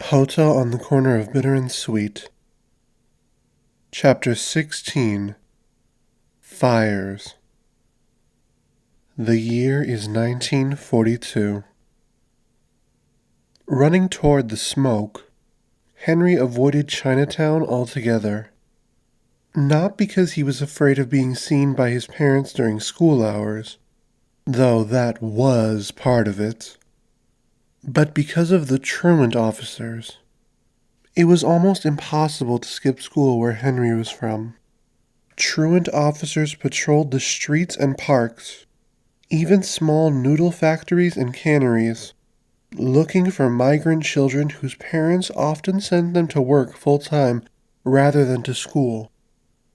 Hotel on the Corner of Bitter and Sweet. Chapter 16. Fires. The year is 1942. Running toward the smoke, Henry avoided Chinatown altogether. Not because he was afraid of being seen by his parents during school hours, though that was part of it, but because of the truant officers. It was almost impossible to skip school where Henry was from. Truant officers patrolled the streets and parks, even small noodle factories and canneries, looking for migrant children whose parents often sent them to work full-time rather than to school.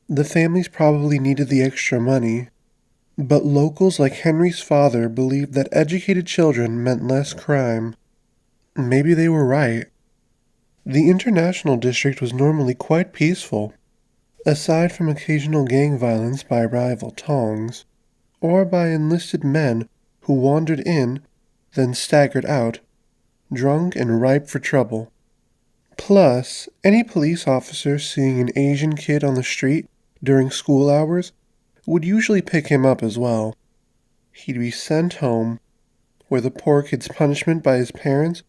The families probably needed the extra money, but locals like Henry's father believed that educated children meant less crime. Maybe they were right. The International District was normally quite peaceful, aside from occasional gang violence by rival tongs, or by enlisted men who wandered in, then staggered out, drunk and ripe for trouble. Plus, any police officer seeing an Asian kid on the street during school hours would usually pick him up as well. He'd be sent home, where the poor kid's punishment by his parents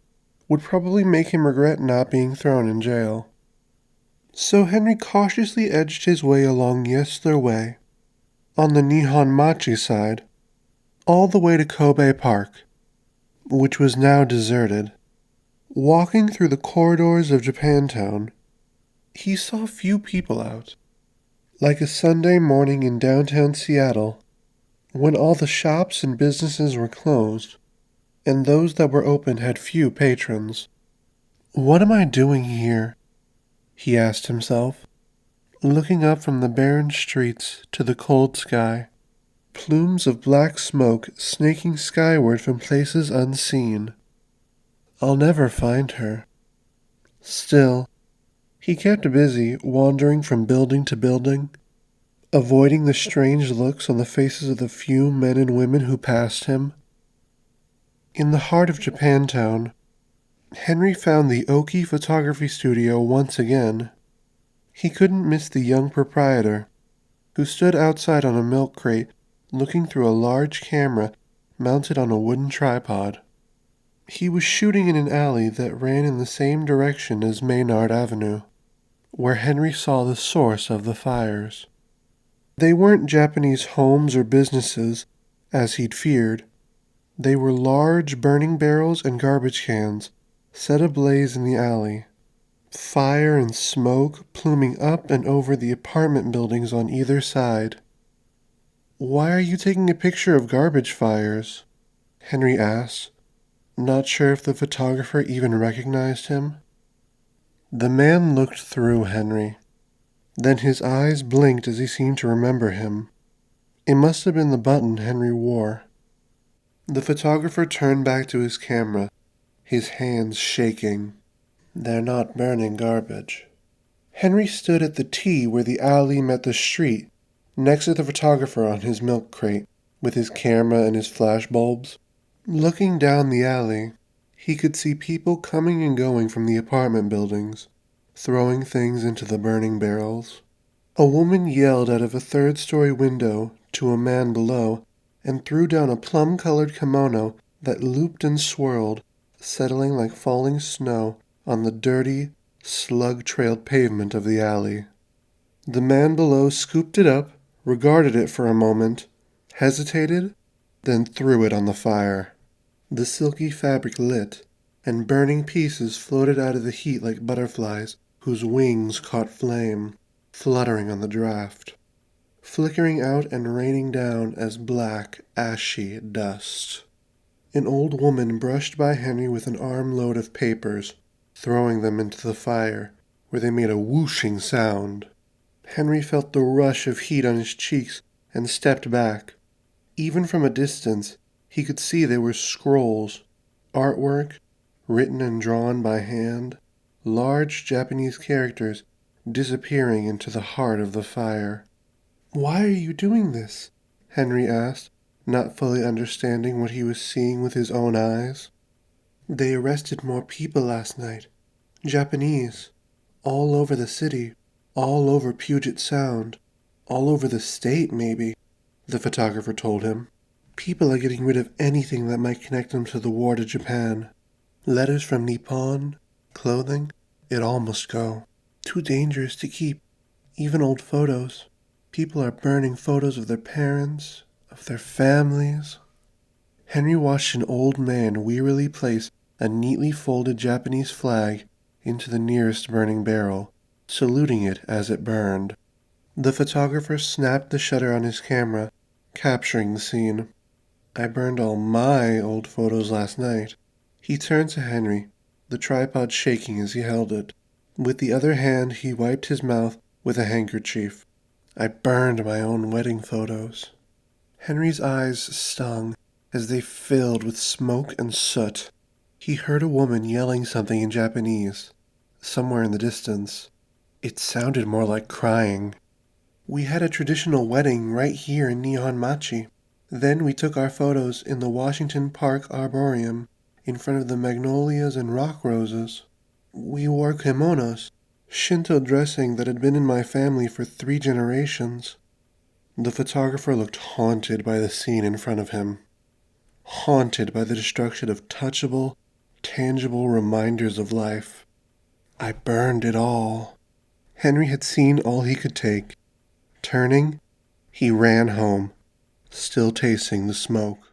would probably make him regret not being thrown in jail. So Henry cautiously edged his way along Yesler Way, on the Nihonmachi side, all the way to Kobe Park, which was now deserted. Walking through the corridors of Japantown, he saw few people out, like a Sunday morning in downtown Seattle, when all the shops and businesses were closed, and those that were open had few patrons. "What am I doing here?" he asked himself, looking up from the barren streets to the cold sky, plumes of black smoke snaking skyward from places unseen. I'll never find her. Still, he kept busy wandering from building to building, avoiding the strange looks on the faces of the few men and women who passed him. In the heart of Japantown, Henry found the Oki photography studio once again. He couldn't miss the young proprietor, who stood outside on a milk crate looking through a large camera mounted on a wooden tripod. He was shooting in an alley that ran in the same direction as Maynard Avenue, where Henry saw the source of the fires. They weren't Japanese homes or businesses, as he'd feared. They were large burning barrels and garbage cans set ablaze in the alley, fire and smoke pluming up and over the apartment buildings on either side. "Why are you taking a picture of garbage fires?" Henry asked, not sure if the photographer even recognized him. The man looked through Henry. Then his eyes blinked as he seemed to remember him. It must have been the button Henry wore. The photographer turned back to his camera, his hands shaking. "They're not burning garbage." Henry stood at the T where the alley met the street, next to the photographer on his milk crate, with his camera and his flash bulbs. Looking down the alley, he could see people coming and going from the apartment buildings, throwing things into the burning barrels. A woman yelled out of a third-story window to a man below and threw down a plum-colored kimono that looped and swirled, settling like falling snow on the dirty, slug-trailed pavement of the alley. The man below scooped it up, regarded it for a moment, hesitated, then threw it on the fire. The silky fabric lit, and burning pieces floated out of the heat like butterflies whose wings caught flame, fluttering on the draft, flickering out and raining down as black, ashy dust. An old woman brushed by Henry with an armload of papers, throwing them into the fire, where they made a whooshing sound. Henry felt the rush of heat on his cheeks and stepped back. Even from a distance, he could see they were scrolls, artwork, written and drawn by hand, large Japanese characters disappearing into the heart of the fire. "Why are you doing this?" Henry asked, not fully understanding what he was seeing with his own eyes. "They arrested more people last night. Japanese. All over the city. All over Puget Sound. All over the state, maybe, the photographer told him. People are getting rid of anything that might connect them to the war to Japan. Letters from Nippon, clothing, it all must go. Too dangerous to keep. Even old photos. People are burning photos of their parents, of their families. Henry watched an old man wearily place a neatly folded Japanese flag into the nearest burning barrel, saluting it as it burned. The photographer snapped the shutter on his camera, capturing the scene. I burned all my old photos last night. He turned to Henry, the tripod shaking as he held it. With the other hand, he wiped his mouth with a handkerchief. I burned my own wedding photos. Henry's eyes stung as they filled with smoke and soot. He heard a woman yelling something in Japanese, somewhere in the distance. It sounded more like crying. We had a traditional wedding right here in Nihonmachi. Then we took our photos in the Washington Park Arboretum, in front of the magnolias and rock roses. We wore kimonos, Shinto dressing that had been in my family for 3 generations. The photographer looked haunted by the scene in front of him, haunted by the destruction of touchable, tangible reminders of life. I burned it all. Henry had seen all he could take. Turning, he ran home, still tasting the smoke.